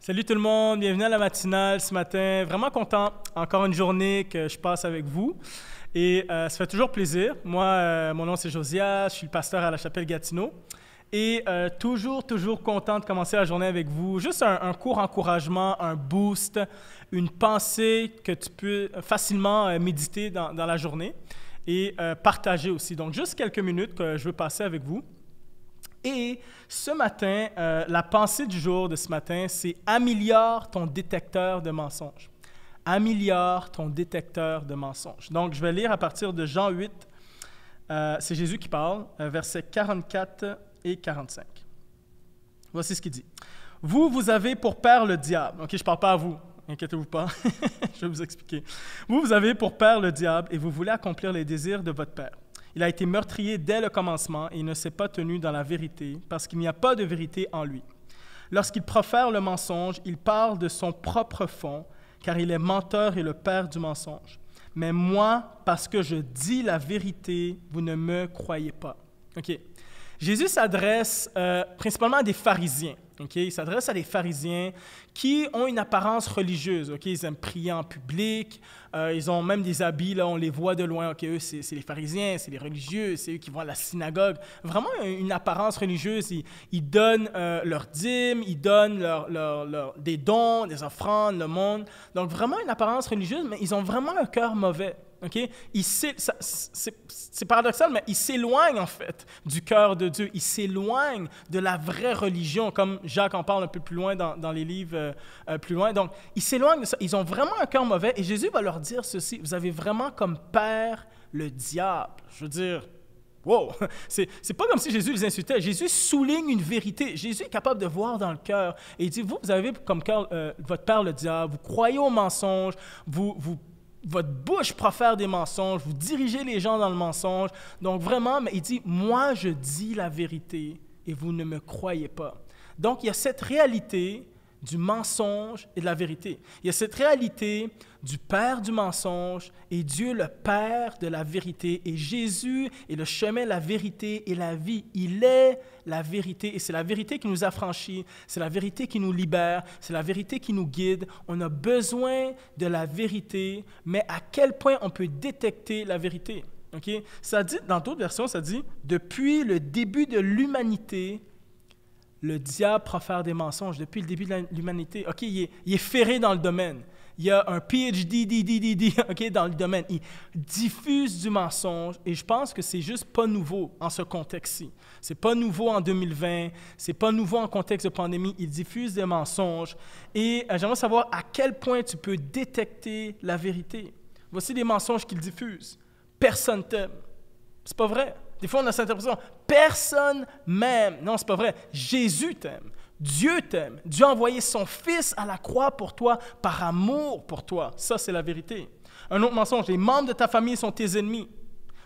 Salut tout le monde, bienvenue à la matinale ce matin. Vraiment content, encore une journée que je passe avec vous. Et ça fait toujours plaisir. Moi, mon nom c'est Josias, je suis le pasteur à la Chapelle Gatineau. Et toujours content de commencer la journée avec vous. Juste un court encouragement, un boost, une pensée que tu peux facilement méditer dans la journée et partager aussi. Donc, juste quelques minutes que je veux passer avec vous. Et ce matin, la pensée du jour de ce matin, c'est « Améliore ton détecteur de mensonges ». Améliore ton détecteur de mensonges. Donc, je vais lire à partir de Jean 8. C'est Jésus qui parle, versets 44 et 45. Voici ce qu'il dit. « Vous avez pour père le diable. » OK, je ne parle pas à vous. Inquiétez-vous pas. Je vais vous expliquer. « Vous avez pour père le diable et vous voulez accomplir les désirs de votre père. Il a été meurtrier dès le commencement et il ne s'est pas tenu dans la vérité parce qu'il n'y a pas de vérité en lui. Lorsqu'il profère le mensonge, il parle de son propre fond, car il est menteur et le père du mensonge. Mais moi, parce que je dis la vérité, vous ne me croyez pas. » OK. Jésus s'adresse principalement à des pharisiens. Okay? Il s'adresse à des pharisiens qui ont une apparence religieuse. Okay? Ils aiment prier en public. Ils ont même des habits, là, on les voit de loin. Okay? Eux, c'est les pharisiens, c'est les religieux, c'est eux qui vont à la synagogue. Vraiment une apparence religieuse. Ils donnent leurs dîmes, ils donnent des dons, des offrandes, le monde. Donc, vraiment une apparence religieuse, mais ils ont vraiment un cœur mauvais. Okay? C'est paradoxal, mais ils s'éloignent en fait du cœur de Dieu. Ils s'éloignent de la vraie religion, comme Jacques en parle un peu plus loin dans les livres plus loin. Donc, ils s'éloignent de ça. Ils ont vraiment un cœur mauvais et Jésus va leur dire ceci. Vous avez vraiment comme père le diable. Je veux dire, wow! C'est pas comme si Jésus les insultait. Jésus souligne une vérité. Jésus est capable de voir dans le cœur. Et il dit, vous avez comme cœur votre père le diable. Vous croyez aux mensonges. Votre bouche profère des mensonges, vous dirigez les gens dans le mensonge. Donc vraiment, mais il dit, moi je dis la vérité et vous ne me croyez pas. Donc il y a cette réalité du mensonge et de la vérité. Il y a cette réalité du père du mensonge et Dieu le père de la vérité. Et Jésus est le chemin, la vérité et la vie. Il est la vérité et c'est la vérité qui nous affranchit, c'est la vérité qui nous libère, c'est la vérité qui nous guide. On a besoin de la vérité, mais à quel point on peut détecter la vérité? Okay? Ça dit, dans d'autres versions, ça dit « Depuis le début de l'humanité, le diable profère des mensonges depuis le début de l'humanité. » OK, il est ferré dans le domaine. Il y a un PhD okay, dans le domaine. Il diffuse du mensonge et je pense que c'est juste pas nouveau en ce contexte-ci. C'est pas nouveau en 2020, c'est pas nouveau en contexte de pandémie. Il diffuse des mensonges et j'aimerais savoir à quel point tu peux détecter la vérité. Voici des mensonges qu'il diffuse. Personne t'aime. C'est pas vrai. Des fois, on a cette impression, personne m'aime. Non, c'est pas vrai. Jésus t'aime. Dieu t'aime. Dieu a envoyé son Fils à la croix pour toi, par amour pour toi. Ça, c'est la vérité. Un autre mensonge, les membres de ta famille sont tes ennemis.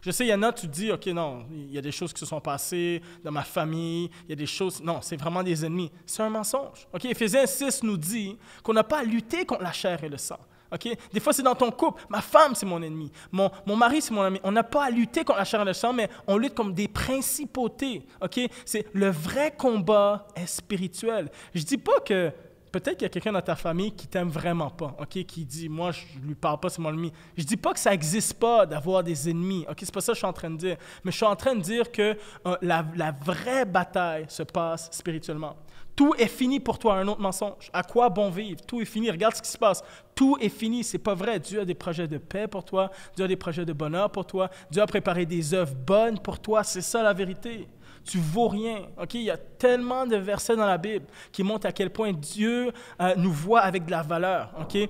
Je sais, il y en a, tu te dis, OK, non, il y a des choses qui se sont passées dans ma famille, il y a des choses... Non, c'est vraiment des ennemis. C'est un mensonge. OK, Éphésiens 6 nous dit qu'on n'a pas à lutter contre la chair et le sang. Okay? Des fois, c'est dans ton couple. Ma femme, c'est mon ennemi. Mon mari, c'est mon ami. On n'a pas à lutter contre la chair et le sang, mais on lutte contre des principautés. Okay? Le vrai combat est spirituel. Je ne dis pas que... Peut-être qu'il y a quelqu'un dans ta famille qui t'aime vraiment pas, okay? Qui dit « Moi, je ne lui parle pas, c'est mon ennemi. » Je ne dis pas que ça n'existe pas d'avoir des ennemis. Okay? Ce n'est pas ça que je suis en train de dire. Mais je suis en train de dire que la vraie bataille se passe spirituellement. Tout est fini pour toi, un autre mensonge. À quoi bon vivre? Tout est fini. Regarde ce qui se passe. Tout est fini. C'est pas vrai. Dieu a des projets de paix pour toi. Dieu a des projets de bonheur pour toi. Dieu a préparé des œuvres bonnes pour toi. C'est ça la vérité. Tu vaux rien. Okay? Il y a tellement de versets dans la Bible qui montrent à quel point Dieu nous voit avec de la valeur. Okay?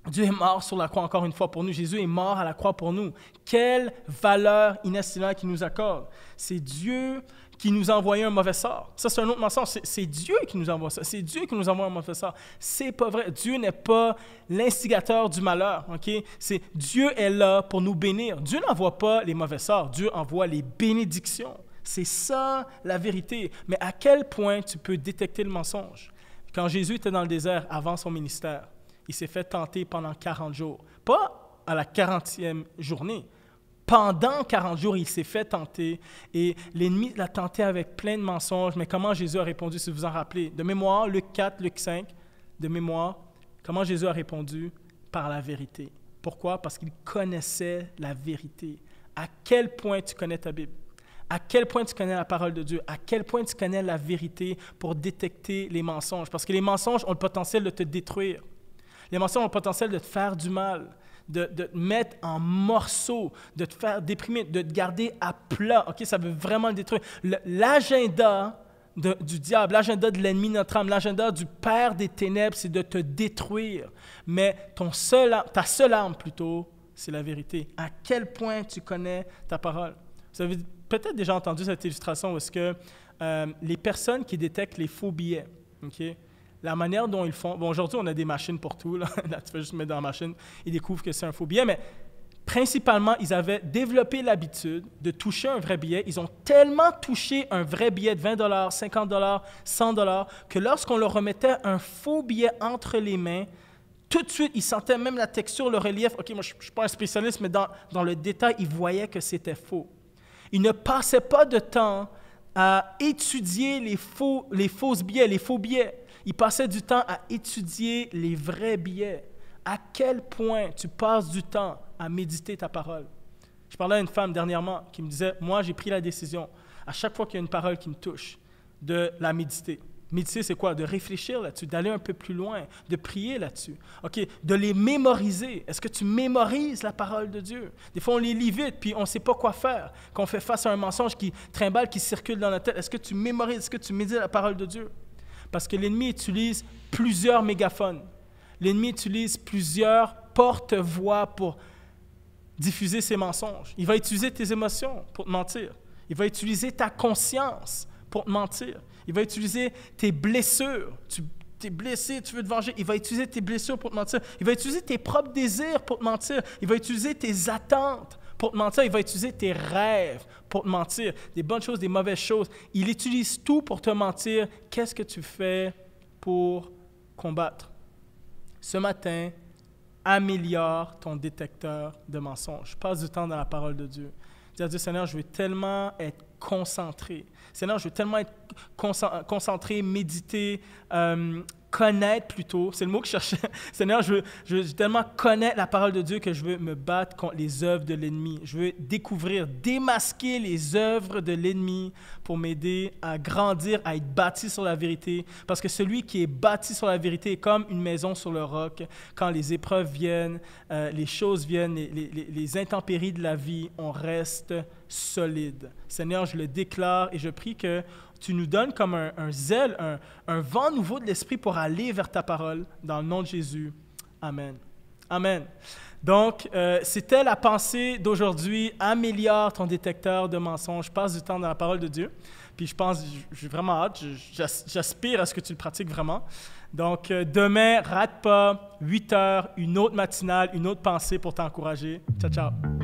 Dieu est mort sur la croix encore une fois pour nous. Jésus est mort à la croix pour nous. Quelle valeur inestimable qu'il nous accorde. C'est Dieu qui nous a envoyé un mauvais sort. Ça, c'est un autre mensonge. C'est Dieu qui nous envoie ça. C'est Dieu qui nous envoie un mauvais sort. C'est pas vrai. Dieu n'est pas l'instigateur du malheur. Okay? Dieu est là pour nous bénir. Dieu n'envoie pas les mauvais sorts. Dieu envoie les bénédictions. C'est ça la vérité. Mais à quel point tu peux détecter le mensonge? Quand Jésus était dans le désert avant son ministère, il s'est fait tenter pendant 40 jours. Pas à la 40e journée, pendant 40 jours, il s'est fait tenter et l'ennemi l'a tenté avec plein de mensonges. Mais comment Jésus a répondu, si vous vous en rappelez? De mémoire, Luc 4, Luc 5, de mémoire, comment Jésus a répondu? Par la vérité. Pourquoi? Parce qu'il connaissait la vérité. À quel point tu connais ta Bible? À quel point tu connais la parole de Dieu? À quel point tu connais la vérité pour détecter les mensonges? Parce que les mensonges ont le potentiel de te détruire. Les mensonges ont le potentiel de te faire du mal, de te mettre en morceaux, de te faire déprimer, de te garder à plat. OK? Ça veut vraiment le détruire. L'agenda du diable, l'agenda de l'ennemi de notre âme, l'agenda du père des ténèbres, c'est de te détruire. Mais ta seule arme, plutôt, c'est la vérité. À quel point tu connais ta parole? Vous avez peut-être déjà entendu cette illustration où est-ce que les personnes qui détectent les faux billets, okay, la manière dont ils font... Bon, aujourd'hui, on a des machines pour tout. Là, tu peux juste mettre dans la machine, ils découvrent que c'est un faux billet, mais principalement, ils avaient développé l'habitude de toucher un vrai billet. Ils ont tellement touché un vrai billet de 20 $, 50 $, 100 $, que lorsqu'on leur remettait un faux billet entre les mains, tout de suite, ils sentaient même la texture, le relief. OK, moi, je ne suis pas un spécialiste, mais dans le détail, ils voyaient que c'était faux. Ils ne passaient pas de temps à étudier les faux billets, les faux billets. Ils passaient du temps à étudier les vrais billets. À quel point tu passes du temps à méditer ta parole? Je parlais à une femme dernièrement qui me disait, moi, j'ai pris la décision, à chaque fois qu'il y a une parole qui me touche, de la méditer. Méditer, c'est quoi? De réfléchir là-dessus, d'aller un peu plus loin, de prier là-dessus. OK, de les mémoriser. Est-ce que tu mémorises la parole de Dieu? Des fois, on les lit vite, puis on ne sait pas quoi faire. Quand on fait face à un mensonge qui trimballe, qui circule dans notre tête, est-ce que tu mémorises, est-ce que tu médites la parole de Dieu? Parce que l'ennemi utilise plusieurs mégaphones. L'ennemi utilise plusieurs porte-voix pour diffuser ses mensonges. Il va utiliser tes émotions pour te mentir. Il va utiliser ta conscience pour te mentir. Il va utiliser tes blessures. Tu es blessé, tu veux te venger. Il va utiliser tes blessures pour te mentir. Il va utiliser tes propres désirs pour te mentir. Il va utiliser tes attentes pour te mentir. Il va utiliser tes rêves pour te mentir. Des bonnes choses, des mauvaises choses. Il utilise tout pour te mentir. Qu'est-ce que tu fais pour combattre? Ce matin, améliore ton détecteur de mensonges. Passe du temps dans la parole de Dieu. Dis à Dieu, Seigneur, je veux tellement être concentré. Seigneur, je veux tellement être concentré, méditer, connaître plutôt. C'est le mot que je cherchais. Seigneur, je veux tellement connaître la parole de Dieu que je veux me battre contre les œuvres de l'ennemi. Je veux découvrir, démasquer les œuvres de l'ennemi pour m'aider à grandir, à être bâti sur la vérité. Parce que celui qui est bâti sur la vérité est comme une maison sur le roc. Quand les épreuves viennent, les choses viennent, les intempéries de la vie, on reste solide. Seigneur, je le déclare et je prie que tu nous donnes comme un zèle, un vent nouveau de l'esprit pour aller vers ta parole. Dans le nom de Jésus. Amen. Amen. Donc, c'était la pensée d'aujourd'hui. Améliore ton détecteur de mensonges. Passe du temps dans la parole de Dieu. Puis je pense, j'ai vraiment hâte. J'aspire à ce que tu le pratiques vraiment. Donc, demain, rate pas, 8 heures, une autre matinale, une autre pensée pour t'encourager. Ciao, ciao.